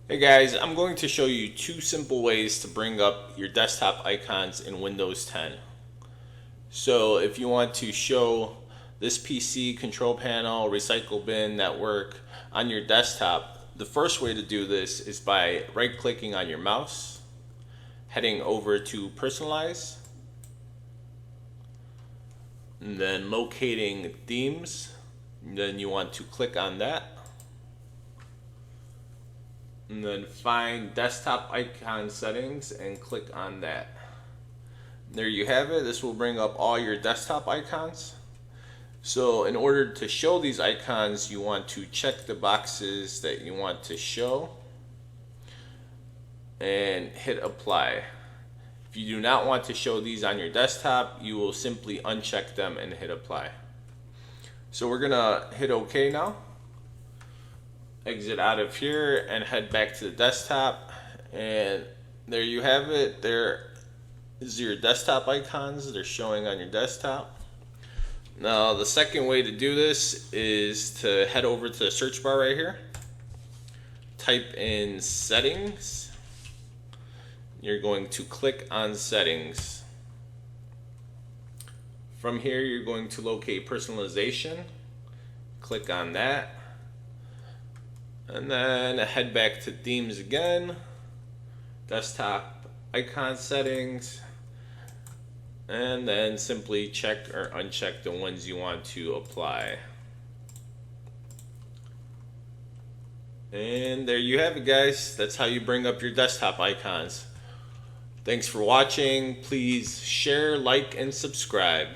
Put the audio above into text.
Hey guys, I'm going to show you two simple ways to bring up your desktop icons in Windows 10. So if you want to show this PC, control panel, recycle bin, network on your desktop, the first way to do this is by right-clicking on your mouse, heading over to Personalize, and then locating themes. And then you want to click on that. And then find desktop icon settings and click on that. There you have it. This will bring up all your desktop icons. So in order to show these icons, you want to check the boxes that you want to show and hit apply. If you do not want to show these on your desktop, you will simply uncheck them and hit apply. So we're gonna hit OK now. Exit out of here and head back to the desktop, and there you have it. There is your desktop icons. They're showing on your desktop. Now the second way to do this is to head over to the search bar right here, type in settings. You're going to click on settings. From here you're going to locate personalization, click on that, and then head back to themes again, desktop icon settings, and then simply check or uncheck the ones you want to apply. And there you have it, guys. That's how you bring up your desktop icons. Thanks for watching. Please share, like, and subscribe.